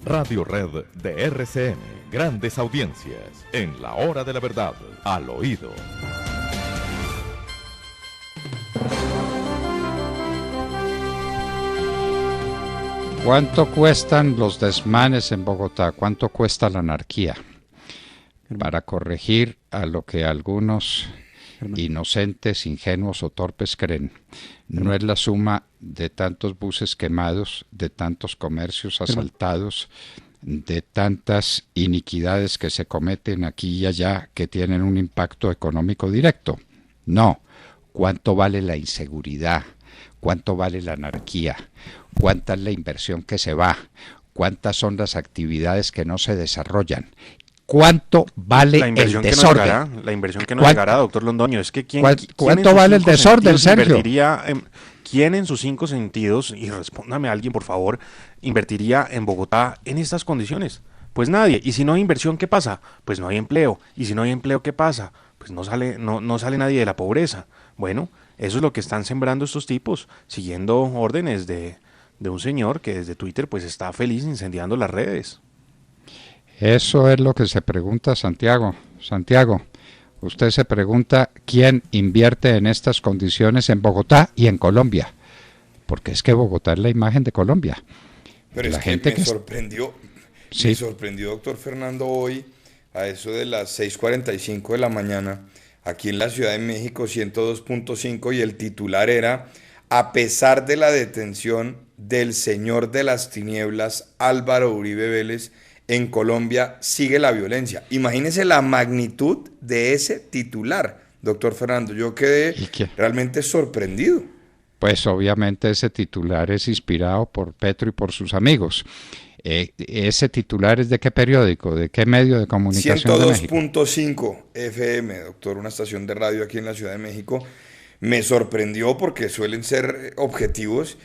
Radio Red de RCN. Grandes audiencias en la hora de la verdad, al oído. ¿Cuánto cuestan los desmanes en Bogotá? ¿Cuánto cuesta la anarquía? Para corregir a lo que algunos inocentes, ingenuos o torpes creen, no es la suma de tantos buses quemados, de tantos comercios asaltados, de tantas iniquidades que se cometen aquí y allá que tienen un impacto económico directo. No, ¿cuánto vale la inseguridad? ¿Cuánto vale la anarquía? ¿Cuánta es la inversión que se va? ¿Cuántas son las actividades que no se desarrollan? ¿Cuánto vale el desorden? La inversión que no llegará, doctor Londoño. Es que ¿cuánto vale el desorden, Sergio? ¿Quién en sus 5 sentidos, y respóndame alguien por favor, invertiría en Bogotá en estas condiciones? Pues nadie. Y si no hay inversión, ¿qué pasa? Pues no hay empleo. Y si no hay empleo, ¿qué pasa? Pues no sale nadie de la pobreza. Bueno, eso es lo que están sembrando estos tipos, siguiendo órdenes de un señor que desde Twitter pues está feliz incendiando las redes. Eso es lo que se pregunta Santiago. Santiago, usted se pregunta quién invierte en estas condiciones en Bogotá y en Colombia, porque es que Bogotá es la imagen de Colombia. Pero la gente me sorprendió, doctor Fernando, hoy a eso de las 6:45 de la mañana, aquí en la Ciudad de México, 102.5, y el titular era: a pesar de la detención del señor de las tinieblas, Álvaro Uribe Vélez, en Colombia sigue la violencia. Imagínese la magnitud de ese titular, doctor Fernando. Yo quedé realmente sorprendido. Pues obviamente ese titular es inspirado por Petro y por sus amigos. ¿Ese titular es de qué periódico, de qué medio de comunicación de México? 102.5 FM, doctor, una estación de radio aquí en la Ciudad de México. Me sorprendió porque suelen ser objetivos,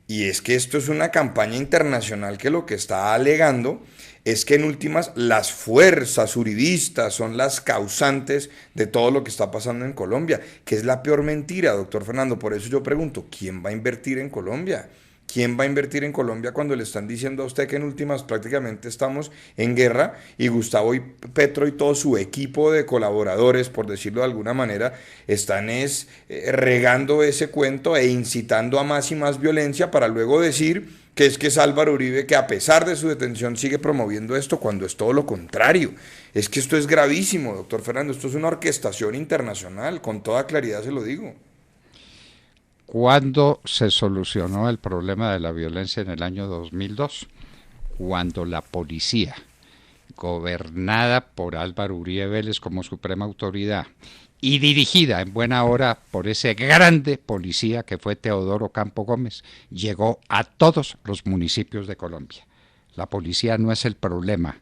y es que esto es una campaña internacional que lo que está alegando es que en últimas las fuerzas uribistas son las causantes de todo lo que está pasando en Colombia, que es la peor mentira, doctor Fernando. Por eso yo pregunto, ¿quién va a invertir en Colombia? ¿Quién va a invertir en Colombia cuando le están diciendo a usted que en últimas prácticamente estamos en guerra y Gustavo y Petro y todo su equipo de colaboradores, por decirlo de alguna manera, están regando ese cuento e incitando a más y más violencia para luego decir que es Álvaro Uribe, que a pesar de su detención sigue promoviendo esto, cuando es todo lo contrario? Es que esto es gravísimo, doctor Fernando, esto es una orquestación internacional, con toda claridad se lo digo. ¿Cuándo se solucionó el problema de la violencia en el año 2002? Cuando la policía, gobernada por Álvaro Uribe Vélez como suprema autoridad y dirigida en buena hora por ese grande policía que fue Teodoro Campo Gómez, llegó a todos los municipios de Colombia. La policía no es el problema,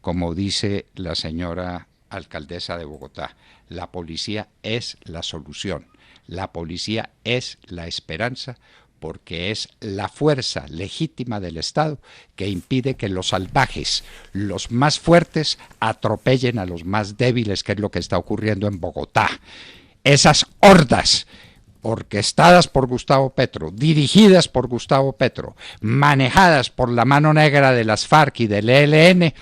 como dice la señora alcaldesa de Bogotá. La policía es la solución. La policía es la esperanza, porque es la fuerza legítima del Estado que impide que los salvajes, los más fuertes, atropellen a los más débiles, que es lo que está ocurriendo en Bogotá. Esas hordas orquestadas por Gustavo Petro, dirigidas por Gustavo Petro, manejadas por la mano negra de las FARC y del ELN,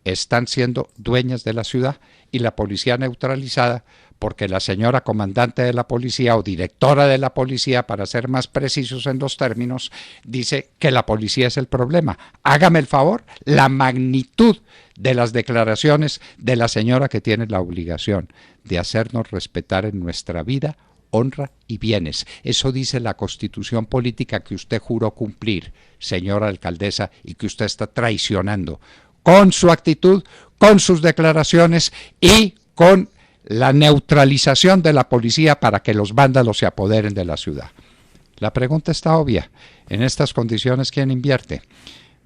están siendo dueñas de la ciudad, y la policía neutralizada, porque la señora comandante de la policía o directora de la policía, para ser más precisos en los términos, dice que la policía es el problema. Hágame el favor, la magnitud de las declaraciones de la señora que tiene la obligación de hacernos respetar en nuestra vida, honra y bienes. Eso dice la Constitución política que usted juró cumplir, señora alcaldesa, y que usted está traicionando con su actitud, con sus declaraciones y con la neutralización de la policía para que los vándalos se apoderen de la ciudad. La pregunta está obvia. En estas condiciones, ¿quién invierte?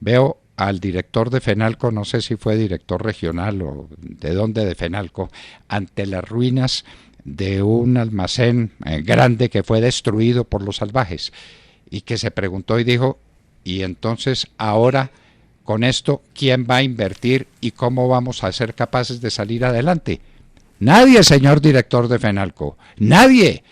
Veo al director de FENALCO, no sé si fue director regional o de dónde de FENALCO, ante las ruinas de un almacén grande que fue destruido por los salvajes, y que se preguntó y dijo, y entonces ahora con esto, ¿quién va a invertir y cómo vamos a ser capaces de salir adelante? Nadie, señor director de FENALCO, nadie.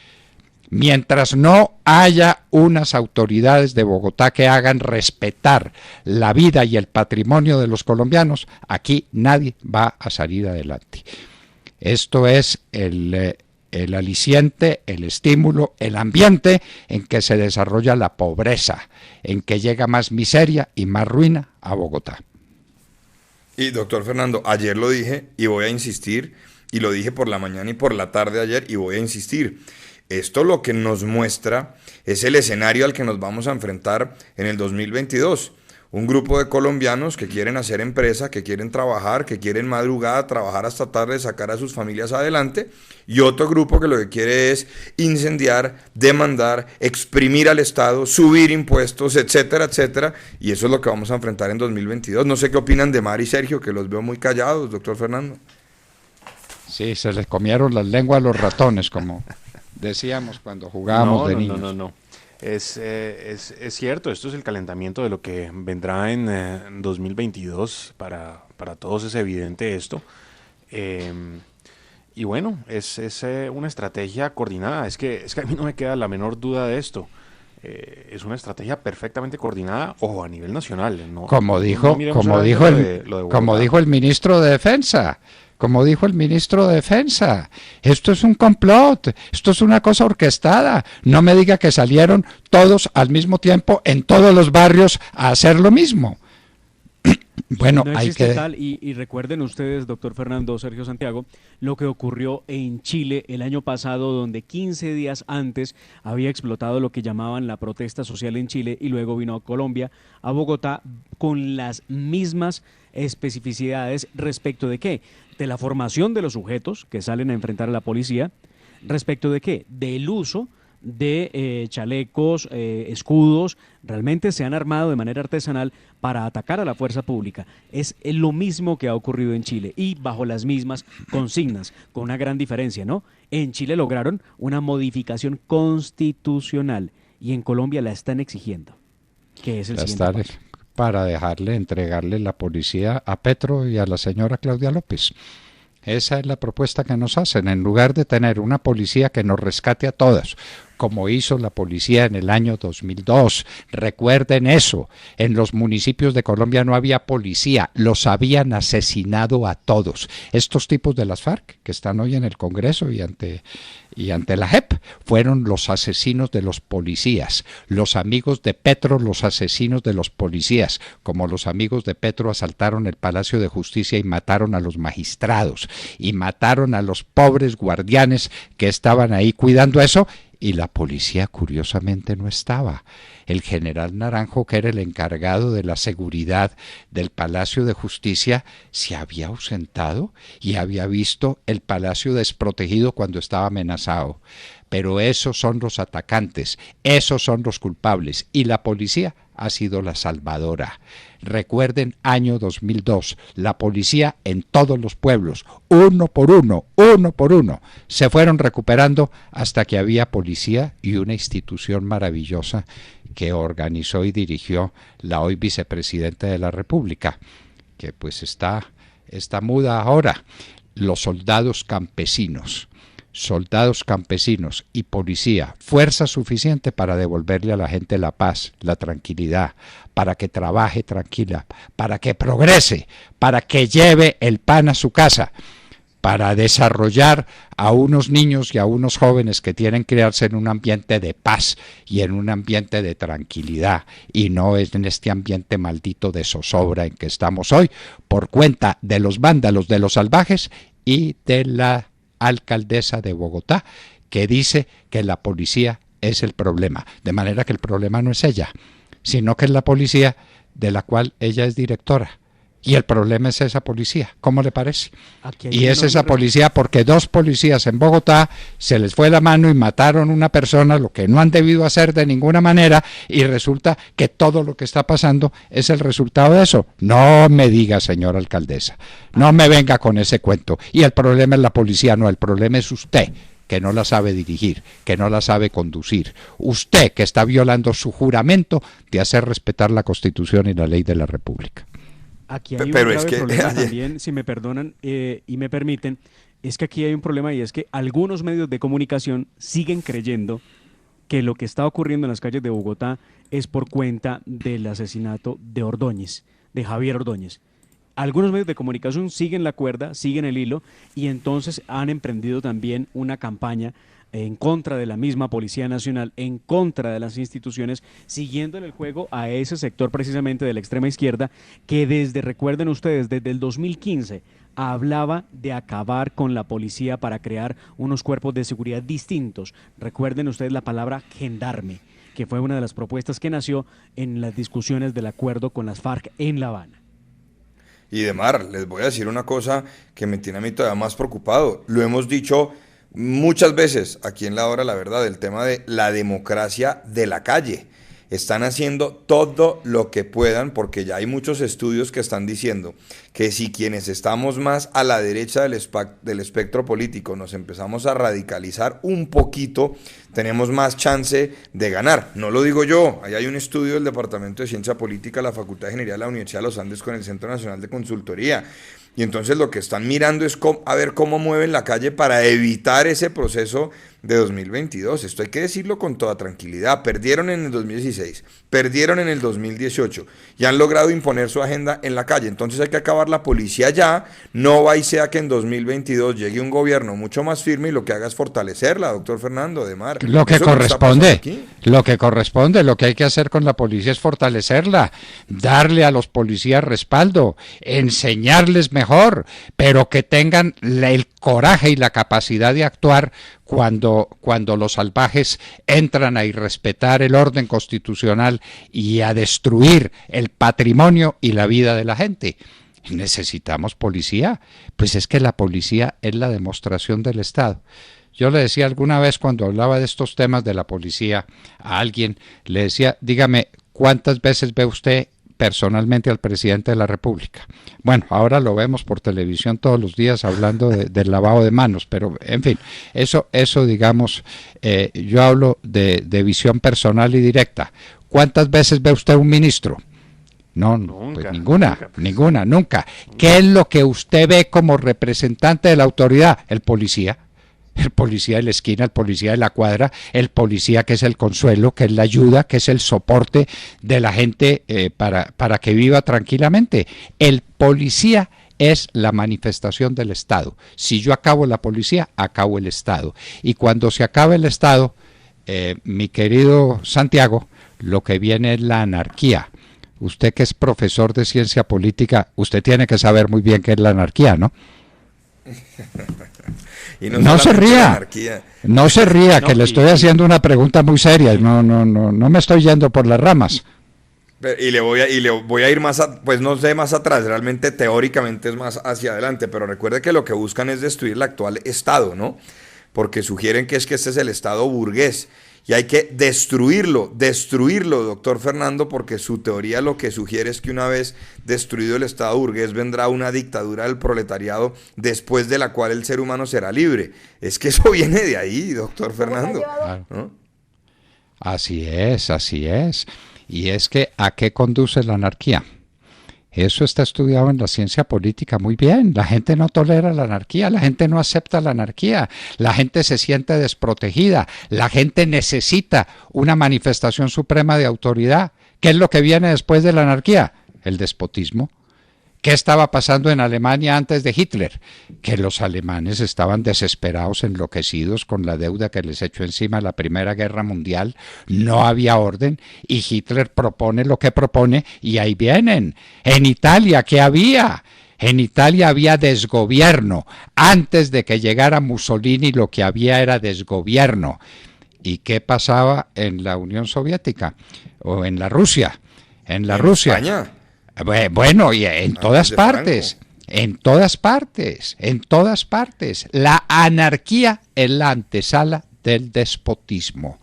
Mientras no haya unas autoridades de Bogotá que hagan respetar la vida y el patrimonio de los colombianos, aquí nadie va a salir adelante. Esto es el aliciente, el estímulo, el ambiente en que se desarrolla la pobreza, en que llega más miseria y más ruina a Bogotá. Y doctor Fernando, ayer lo dije y voy a insistir, y lo dije por la mañana y por la tarde ayer y voy a insistir. Esto lo que nos muestra es el escenario al que nos vamos a enfrentar en el 2022. Un grupo de colombianos que quieren hacer empresa, que quieren trabajar, que quieren madrugada, trabajar hasta tarde, sacar a sus familias adelante, y otro grupo que lo que quiere es incendiar, demandar, exprimir al Estado, subir impuestos, etcétera, etcétera, y eso es lo que vamos a enfrentar en 2022. No sé qué opinan de Mar y Sergio, que los veo muy callados, doctor Fernando. Sí, se les comieron las lenguas a los ratones, como decíamos cuando jugábamos de niños. No. Es cierto, esto es el calentamiento de lo que vendrá en 2022, para todos es evidente esto. Y bueno, es una estrategia coordinada, es que a mí no me queda la menor duda de esto. Es una estrategia perfectamente coordinada, ojo, a nivel nacional. ¿No? Como dijo el ministro de Defensa. Como dijo el ministro de Defensa, esto es un complot, esto es una cosa orquestada. No me diga que salieron todos al mismo tiempo en todos los barrios a hacer lo mismo. Bueno, no existe tal, y recuerden ustedes, doctor Fernando, Sergio Santiago, lo que ocurrió en Chile el año pasado, donde 15 días antes había explotado lo que llamaban la protesta social en Chile, y luego vino a Colombia, a Bogotá, con las mismas especificidades respecto de qué, de la formación de los sujetos que salen a enfrentar a la policía, respecto de qué, del uso de chalecos, escudos. Realmente se han armado de manera artesanal para atacar a la fuerza pública. Es lo mismo que ha ocurrido en Chile y bajo las mismas consignas, con una gran diferencia, ¿no? En Chile lograron una modificación constitucional y en Colombia la están exigiendo, que es el siguiente paso. Para entregarle la policía a Petro y a la señora Claudia López. Esa es la propuesta que nos hacen, en lugar de tener una policía que nos rescate a todos, como hizo la policía en el año 2002. Recuerden eso, en los municipios de Colombia no había policía, los habían asesinado a todos. Estos tipos de las FARC, que están hoy en el Congreso y ante la JEP, fueron los asesinos de los policías. Los amigos de Petro, los asesinos de los policías, como los amigos de Petro asaltaron el Palacio de Justicia y mataron a los magistrados, y mataron a los pobres guardianes que estaban ahí cuidando eso, y la policía curiosamente no estaba. El general Naranjo, que era el encargado de la seguridad del Palacio de Justicia, se había ausentado y había visto el palacio desprotegido cuando estaba amenazado. Pero esos son los atacantes, esos son los culpables, y la policía ha sido la salvadora. Recuerden, año 2002, la policía en todos los pueblos, uno por uno, se fueron recuperando hasta que había policía y una institución maravillosa que organizó y dirigió la hoy vicepresidenta de la República, que pues está muda ahora. Los soldados campesinos y policía, fuerza suficiente para devolverle a la gente la paz, la tranquilidad, para que trabaje tranquila, para que progrese, para que lleve el pan a su casa, para desarrollar a unos niños y a unos jóvenes que tienen que criarse en un ambiente de paz y en un ambiente de tranquilidad, y no es en este ambiente maldito de zozobra en que estamos hoy, por cuenta de los vándalos, de los salvajes y de la alcaldesa de Bogotá, que dice que la policía es el problema, de manera que el problema no es ella, sino que es la policía de la cual ella es directora, y el problema es esa policía. ¿Cómo le parece? Y es esa policía porque 2 policías en Bogotá se les fue la mano y mataron a una persona, lo que no han debido hacer de ninguna manera, y resulta que todo lo que está pasando es el resultado de eso. No me diga, señora alcaldesa, no me venga con ese cuento. Y el problema es la policía, no, el problema es usted, que no la sabe dirigir, que no la sabe conducir. Usted, que está violando su juramento de hacer respetar la Constitución y la ley de la República. Aquí hay un grave problema también, si me perdonan y me permiten, es que aquí hay un problema, y es que algunos medios de comunicación siguen creyendo que lo que está ocurriendo en las calles de Bogotá es por cuenta del asesinato de Ordóñez, de Javier Ordóñez. Algunos medios de comunicación siguen la cuerda, siguen el hilo, y entonces han emprendido también una campaña en contra de la misma Policía Nacional, en contra de las instituciones, siguiendo en el juego a ese sector precisamente de la extrema izquierda, que recuerden ustedes, desde el 2015 hablaba de acabar con la policía para crear unos cuerpos de seguridad distintos. Recuerden ustedes la palabra gendarme, que fue una de las propuestas que nació en las discusiones del acuerdo con las FARC en La Habana. Y Demar, les voy a decir una cosa que me tiene a mí todavía más preocupado. Lo hemos dicho muchas veces aquí en La Hora, la verdad, el tema de la democracia de la calle. Están haciendo todo lo que puedan, porque ya hay muchos estudios que están diciendo que si quienes estamos más a la derecha del espectro político nos empezamos a radicalizar un poquito, tenemos más chance de ganar. No lo digo yo, ahí hay un estudio del Departamento de Ciencia Política de la Facultad de Ingeniería de la Universidad de los Andes con el Centro Nacional de Consultoría. Y entonces lo que están mirando es a ver cómo mueven la calle para evitar ese proceso de 2022. Esto hay que decirlo con toda tranquilidad. Perdieron en el 2016, perdieron en el 2018 y han logrado imponer su agenda en la calle. Entonces hay que acabar la policía ya. No va y sea que en 2022 llegue un gobierno mucho más firme y lo que haga es fortalecerla, doctor Fernando Demar. Lo que corresponde, lo que hay que hacer con la policía es fortalecerla, darle a los policías respaldo, enseñarles mejor, pero que tengan el coraje y la capacidad de actuar cuando los salvajes entran a irrespetar el orden constitucional y a destruir el patrimonio y la vida de la gente. Necesitamos policía, pues es que la policía es la demostración del Estado. Yo le decía alguna vez cuando hablaba de estos temas de la policía a alguien, le decía, dígame, ¿cuántas veces ve usted personalmente al presidente de la República? Bueno, ahora lo vemos por televisión todos los días hablando del lavado de manos, pero en fin, eso digamos, yo hablo de visión personal y directa. ¿Cuántas veces ve usted un ministro? No, Nunca, pues ninguna. ¿Qué es lo que usted ve como representante de la autoridad? El policía de la esquina, el policía de la cuadra, el policía que es el consuelo, que es la ayuda, que es el soporte de la gente para que viva tranquilamente. El policía es la manifestación del Estado. Si yo acabo la policía, acabo el Estado. Y cuando se acabe el Estado, mi querido Santiago, lo que viene es la anarquía. Usted que es profesor de ciencia política, usted tiene que saber muy bien qué es la anarquía, ¿no? Y no se ría, que le estoy haciendo una pregunta muy seria, no me estoy yendo por las ramas. Y le voy a ir más, pues no sé, más atrás, realmente teóricamente es más hacia adelante, pero recuerde que lo que buscan es destruir el actual Estado, ¿no? Porque sugieren que este es el Estado burgués. Y hay que destruirlo, doctor Fernando, porque su teoría lo que sugiere es que una vez destruido el Estado burgués vendrá una dictadura del proletariado después de la cual el ser humano será libre. Es que eso viene de ahí, doctor Fernando, ¿no? Así es. Y es que ¿a qué conduce la anarquía? Eso está estudiado en la ciencia política muy bien. La gente no tolera la anarquía, la gente no acepta la anarquía, la gente se siente desprotegida, la gente necesita una manifestación suprema de autoridad. ¿Qué es lo que viene después de la anarquía? El despotismo. ¿Qué estaba pasando en Alemania antes de Hitler? Que los alemanes estaban desesperados, enloquecidos con la deuda que les echó encima la Primera Guerra Mundial. No había orden y Hitler propone lo que propone y ahí vienen. En Italia, ¿qué había? En Italia había desgobierno. Antes de que llegara Mussolini lo que había era desgobierno. ¿Y qué pasaba en la Unión Soviética? ¿O en la Rusia? En Rusia. España. Bueno, y en todas partes, la anarquía es la antesala del despotismo.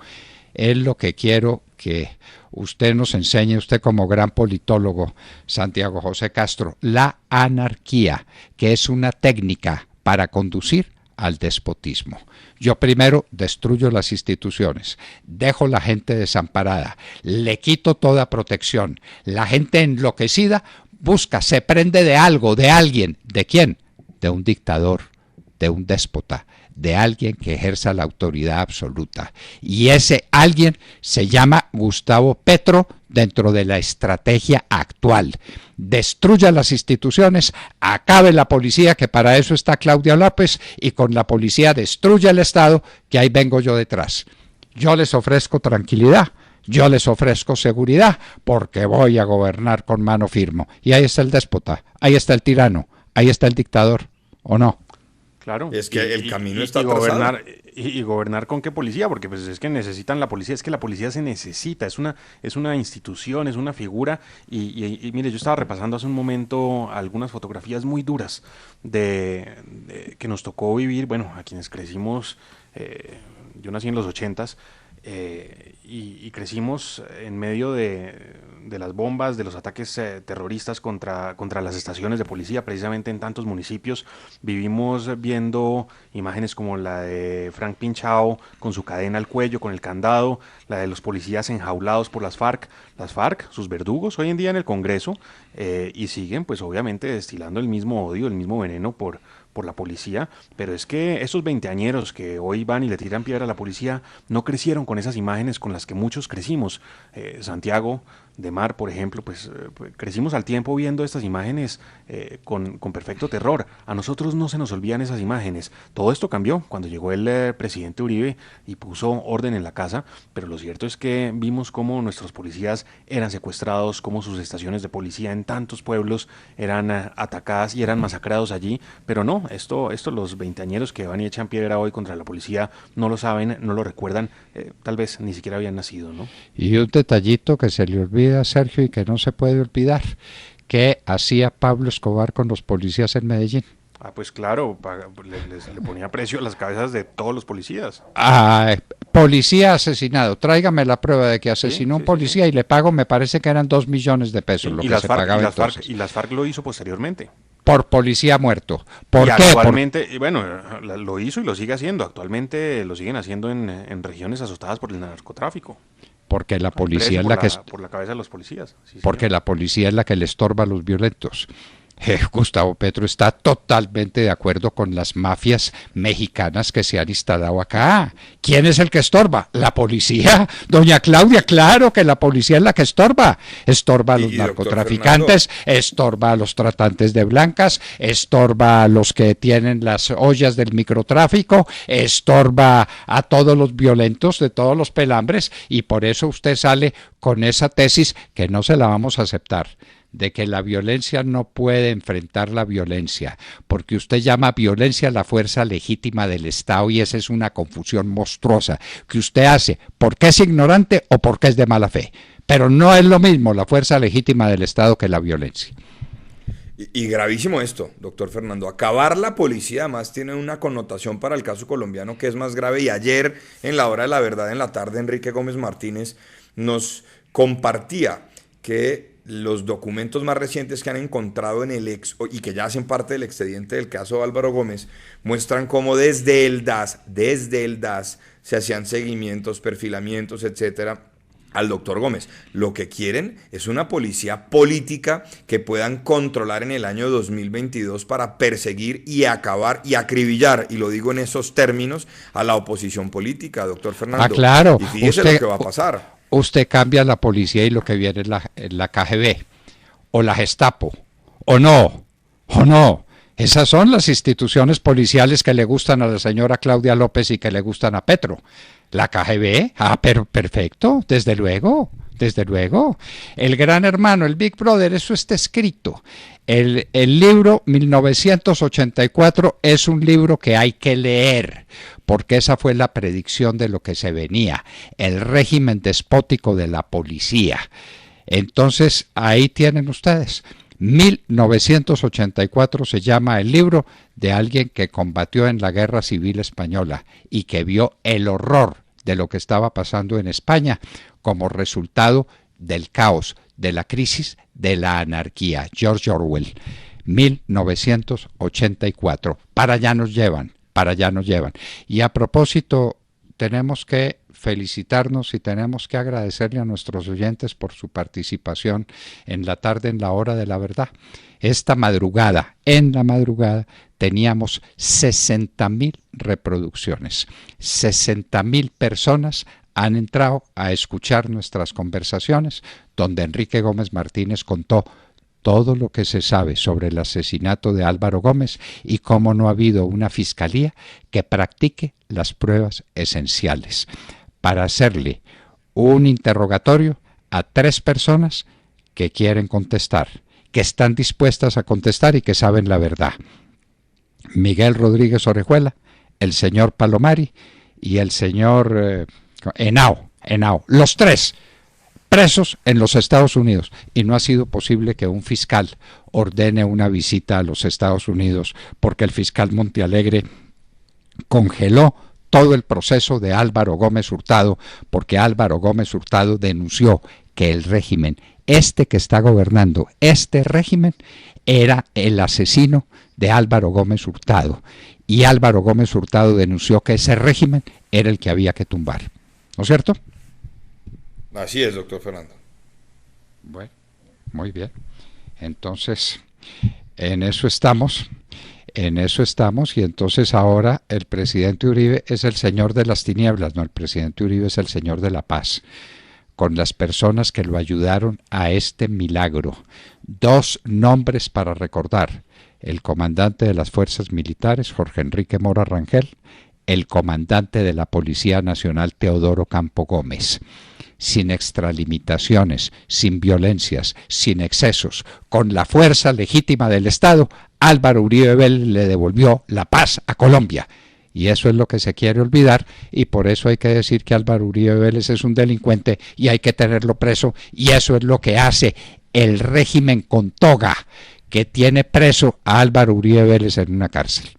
Es lo que quiero que usted nos enseñe, usted como gran politólogo, Santiago José Castro, la anarquía, que es una técnica para conducir al despotismo. Yo primero destruyo las instituciones, dejo la gente desamparada, le quito toda protección. La gente enloquecida busca, se prende de algo, de alguien. ¿De quién? De un dictador, de un déspota, de alguien que ejerza la autoridad absoluta. Y ese alguien se llama Gustavo Petro dentro de la estrategia actual. Destruya las instituciones, acabe la policía, que para eso está Claudia López, y con la policía destruya el Estado, que ahí vengo yo detrás. Yo les ofrezco tranquilidad, yo les ofrezco seguridad, porque voy a gobernar con mano firme. Y ahí está el déspota, ahí está el tirano, ahí está el dictador, ¿o no? Claro. Es que el camino está gobernar, y gobernar con qué policía, porque pues es que necesitan la policía, es que la policía se necesita, es una institución, es una figura, y mire, yo estaba repasando hace un momento algunas fotografías muy duras que nos tocó vivir, bueno, a quienes crecimos, yo nací en los 80s, y crecimos en medio de las bombas, de los ataques terroristas contra las estaciones de policía, precisamente en tantos municipios. Vivimos viendo imágenes como la de Frank Pinchao con su cadena al cuello, con el candado, la de los policías enjaulados por las FARC, sus verdugos hoy en día en el Congreso, y siguen pues obviamente destilando el mismo odio, el mismo veneno por la policía, pero es que esos veinteañeros que hoy van y le tiran piedra a la policía no crecieron con esas imágenes con las que muchos crecimos. Santiago de Mar, por ejemplo, pues crecimos al tiempo viendo estas imágenes con perfecto terror. A nosotros no se nos olvidan esas imágenes. Todo esto cambió cuando llegó el presidente Uribe y puso orden en la casa, pero lo cierto es que vimos cómo nuestros policías eran secuestrados, cómo sus estaciones de policía en tantos pueblos eran atacadas y eran masacrados allí, pero no, esto los veinteañeros que van y echan piedra hoy contra la policía no lo saben, no lo recuerdan, tal vez ni siquiera habían nacido, ¿no? Y un detallito que se le olvida, Sergio, y que no se puede olvidar, que hacía Pablo Escobar con los policías en Medellín. Ah, pues claro, le ponía precio a las cabezas de todos los policías. Policía asesinado, tráigame la prueba de que asesinó un policía y le pago, me parece que eran 2 millones de pesos lo que se pagaba entonces. Y las FARC lo hizo posteriormente. Por policía muerto. ¿Por qué? Actualmente, bueno, lo hizo y lo sigue haciendo. Actualmente lo siguen haciendo en regiones asustadas por el narcotráfico. Porque la policía es la que... Por la cabeza de los policías. Sí, porque señor. la policía es la que le estorba a los violentos. Gustavo Petro está totalmente de acuerdo con las mafias mexicanas que se han instalado acá. ¿Quién es el que estorba? La policía. Doña Claudia, claro que la policía es la que estorba. Estorba a los narcotraficantes, estorba a los tratantes de blancas, estorba a los que tienen las ollas del microtráfico, estorba a todos los violentos de todos los pelambres, y por eso usted sale con esa tesis que no se la vamos a aceptar, de que la violencia no puede enfrentar la violencia, porque usted llama violencia la fuerza legítima del Estado, y esa es una confusión monstruosa que usted hace porque es ignorante o porque es de mala fe, pero no es lo mismo la fuerza legítima del Estado que la violencia. Y gravísimo esto, doctor Fernando. Acabar la policía además tiene una connotación para el caso colombiano que es más grave, y ayer en la hora de la verdad en la tarde Enrique Gómez Martínez nos compartía que los documentos más recientes que han encontrado y que ya hacen parte del expediente del caso Álvaro Gómez muestran cómo desde el DAS se hacían seguimientos, perfilamientos, etcétera, al doctor Gómez. Lo que quieren es una policía política que puedan controlar en el año 2022 para perseguir y acabar y acribillar, y lo digo en esos términos, a la oposición política, doctor Fernando. Claro. Y fíjese lo que va a pasar. Usted cambia la policía y lo que viene es la KGB o la Gestapo, o no. Esas son las instituciones policiales que le gustan a la señora Claudia López y que le gustan a Petro. La KGB, pero perfecto, desde luego. El Gran Hermano, el Big Brother, eso está escrito. El libro 1984 es un libro que hay que leer, porque esa fue la predicción de lo que se venía, el régimen despótico de la policía. Entonces, ahí tienen ustedes. 1984 se llama el libro de alguien que combatió en la Guerra Civil Española y que vio el horror de lo que estaba pasando en España como resultado del caos, de la crisis, de la anarquía. George Orwell, 1984. Para allá nos llevan. Y a propósito, tenemos que felicitarnos y tenemos que agradecerle a nuestros oyentes por su participación en la tarde en la hora de la verdad. Esta madrugada, en la madrugada, teníamos 60.000 reproducciones. 60.000 personas han entrado a escuchar nuestras conversaciones, donde Enrique Gómez Martínez contó todo lo que se sabe sobre el asesinato de Álvaro Gómez y cómo no ha habido una fiscalía que practique las pruebas esenciales para hacerle un interrogatorio a 3 personas que quieren contestar, que están dispuestas a contestar y que saben la verdad. Miguel Rodríguez Orejuela, el señor Palomari y el señor Henao, los 3 presos en los Estados Unidos, y no ha sido posible que un fiscal ordene una visita a los Estados Unidos porque el fiscal Montealegre congeló todo el proceso de Álvaro Gómez Hurtado, porque Álvaro Gómez Hurtado denunció que el régimen, que está gobernando, este régimen, era el asesino de Álvaro Gómez Hurtado, y Álvaro Gómez Hurtado denunció que ese régimen era el que había que tumbar, ¿no es cierto? Así es, doctor Fernando. Bueno, muy bien. Entonces, en eso estamos, y entonces ahora el presidente Uribe es el señor de las tinieblas, no, el presidente Uribe es el señor de la paz, con las personas que lo ayudaron a este milagro. 2 nombres para recordar: el comandante de las fuerzas militares, Jorge Enrique Mora Rangel, el comandante de la Policía Nacional, Teodoro Campo Gómez. Sin extralimitaciones, sin violencias, sin excesos, con la fuerza legítima del Estado, Álvaro Uribe Vélez le devolvió la paz a Colombia. Y eso es lo que se quiere olvidar, y por eso hay que decir que Álvaro Uribe Vélez es un delincuente y hay que tenerlo preso, y eso es lo que hace el régimen con toga, que tiene preso a Álvaro Uribe Vélez en una cárcel.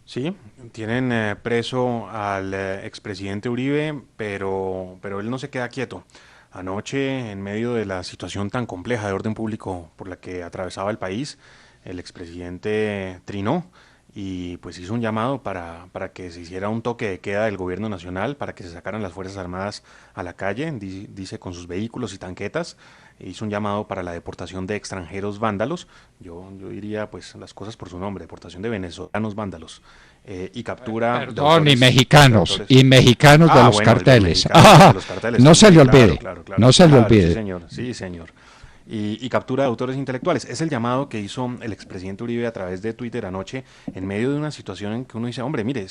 Sí, tienen preso al expresidente Uribe, pero él no se queda quieto. Anoche, en medio de la situación tan compleja de orden público por la que atravesaba el país, el expresidente trinó y pues hizo un llamado para que se hiciera un toque de queda del gobierno nacional, para que se sacaran las Fuerzas Armadas a la calle, dice, con sus vehículos y tanquetas. Hizo un llamado para la deportación de extranjeros vándalos, yo diría pues las cosas por su nombre, deportación de venezolanos vándalos, y captura... Perdón, y mexicanos de los carteles. De los carteles. No se le olvide, claro, no se le olvide. Sí, señor. Y captura de autores intelectuales. Es el llamado que hizo el expresidente Uribe a través de Twitter anoche, en medio de una situación en que uno dice, hombre, mire,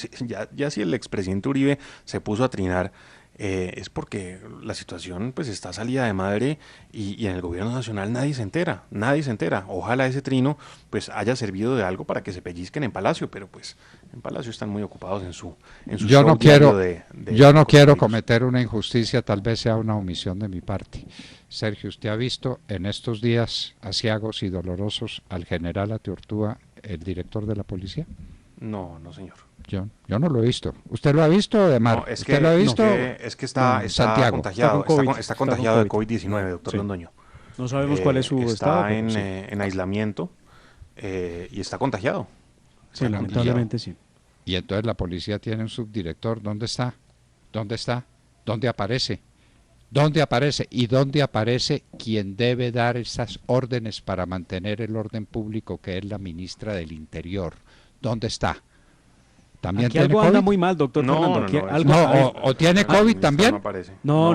ya si el expresidente Uribe se puso a trinar, es porque la situación pues está salida de madre y en el gobierno nacional nadie se entera. Ojalá ese trino pues haya servido de algo para que se pellizquen en Palacio, pero pues en Palacio están muy ocupados en su yo no show quiero cometer una injusticia, tal vez sea una omisión de mi parte. Sergio, ¿usted ha visto en estos días aciagos y dolorosos al general Atiortúa, el director de la policía? No, señor. Yo no lo he visto. ¿Usted lo ha visto, Demar? No, ¿Usted lo ha visto? Es que está Santiago. Contagiado, está contagiado de COVID. COVID-19, doctor Londoño. No sabemos cuál es su estado. Está en aislamiento y está contagiado. Sí, lamentablemente sí. Y entonces la policía tiene un subdirector. ¿Dónde está? ¿Dónde aparece? ¿Y dónde aparece quien debe dar esas órdenes para mantener el orden público, que es la ministra del Interior? ¿Dónde está? ¿También aquí tiene algo COVID? anda muy mal, doctor Fernando. ¿O tiene COVID también? No.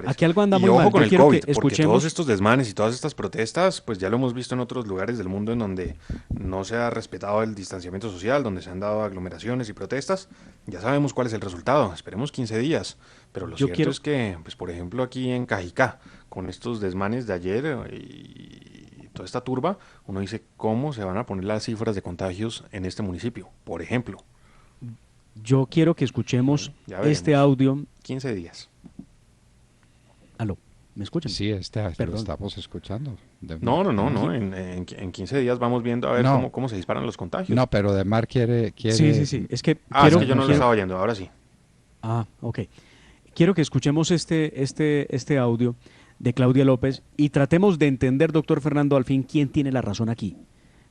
Aquí algo anda muy mal. Ojo con Yo el quiero COVID, que porque escuchemos. todos estos desmanes y todas estas protestas, pues ya lo hemos visto en otros lugares del mundo en donde no se ha respetado el distanciamiento social, donde se han dado aglomeraciones y protestas. Ya sabemos cuál es el resultado. Esperemos 15 días. Pero lo cierto es que, pues por ejemplo, aquí en Cajicá, con estos desmanes de ayer y toda esta turba, uno dice cómo se van a poner las cifras de contagios en este municipio, por ejemplo. Yo quiero que escuchemos este audio. 15 días. Aló, ¿me escuchan? Sí, lo estamos escuchando. No. En 15 días vamos viendo a ver cómo se disparan los contagios. No, pero Demar quiere... Sí. Es que yo no lo estaba oyendo, ahora sí. Ok. Quiero que escuchemos este audio de Claudia López y tratemos de entender, doctor Fernando, al fin, quién tiene la razón aquí.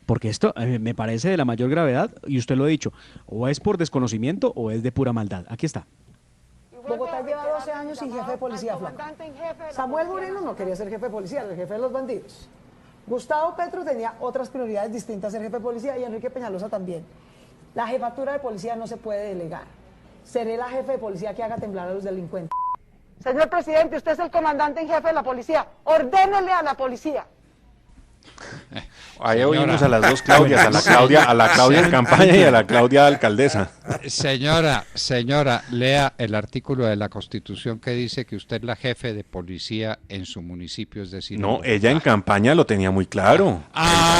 Porque esto me parece de la mayor gravedad, y usted lo ha dicho, o es por desconocimiento o es de pura maldad. Aquí está. Bogotá lleva 12 años sin jefe de policía, flaco. Samuel Moreno no quería ser jefe de policía, era el jefe de los bandidos. Gustavo Petro tenía otras prioridades distintas a ser jefe de policía y Enrique Peñalosa también. La jefatura de policía no se puede delegar. Seré la jefe de policía que haga temblar a los delincuentes. Señor presidente, usted es el comandante en jefe de la policía. Ordénele a la policía. Ahí oímos a las dos Claudias, a la Claudia en campaña y a la Claudia alcaldesa. Señora, lea el artículo de la Constitución que dice que usted es la jefe de policía en su municipio, es decir... No, ella en campaña lo tenía muy claro.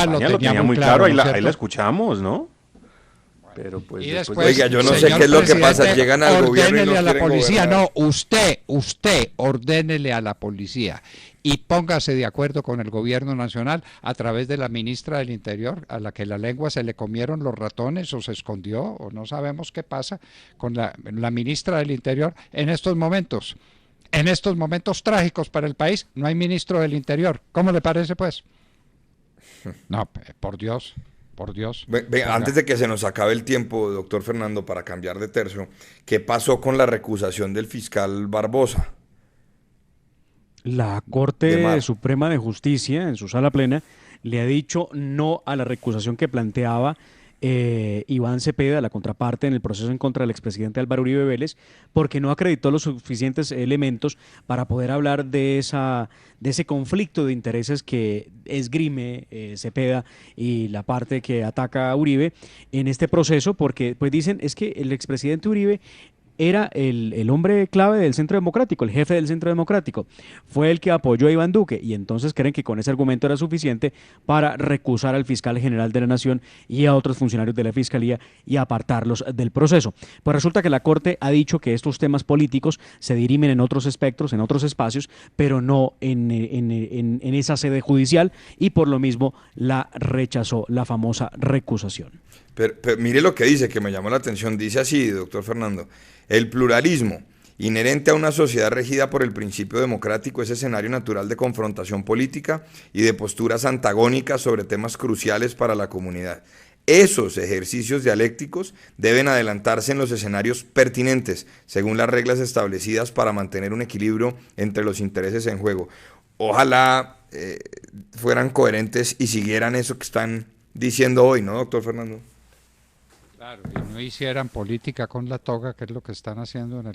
Lo tenía muy claro, ahí ¿no es la cierto? escuchamos, ¿no? Pero pues Y después... después, Oiga, yo no sé señor qué es lo que pasa, presidente, llegan al gobierno y no ordénele a la quieren policía, gobernar. no, usted ordénele a la policía y póngase de acuerdo con el gobierno nacional a través de la ministra del Interior, a la que la lengua se le comieron los ratones o se escondió, o no sabemos qué pasa con la ministra del Interior en estos momentos. En estos momentos trágicos para el país, no hay ministro del Interior. ¿Cómo le parece, pues? No, por Dios. Por Dios. Antes de que se nos acabe el tiempo, doctor Fernando, para cambiar de tercio, ¿qué pasó con la recusación del fiscal Barbosa? La Corte Suprema de Justicia, en su sala plena, le ha dicho no a la recusación que planteaba Iván Cepeda, la contraparte en el proceso en contra del expresidente Álvaro Uribe Vélez, porque no acreditó los suficientes elementos para poder hablar de ese conflicto de intereses que esgrime Cepeda y la parte que ataca a Uribe en este proceso, porque pues dicen es que el expresidente Uribe era el hombre clave del Centro Democrático, el jefe del Centro Democrático. Fue el que apoyó a Iván Duque y entonces creen que con ese argumento era suficiente para recusar al fiscal general de la Nación y a otros funcionarios de la Fiscalía y apartarlos del proceso. Pues resulta que la Corte ha dicho que estos temas políticos se dirimen en otros espectros, en otros espacios, pero no en esa sede judicial y por lo mismo la rechazó, la famosa recusación. Pero mire lo que dice, que me llamó la atención. Dice así, doctor Fernando: el pluralismo, inherente a una sociedad regida por el principio democrático, es escenario natural de confrontación política y de posturas antagónicas sobre temas cruciales para la comunidad. Esos ejercicios dialécticos deben adelantarse en los escenarios pertinentes, según las reglas establecidas para mantener un equilibrio entre los intereses en juego. Ojalá fueran coherentes y siguieran eso que están diciendo hoy, ¿no, doctor Fernando? Claro, y no hicieran política con la toga, que es lo que están haciendo en el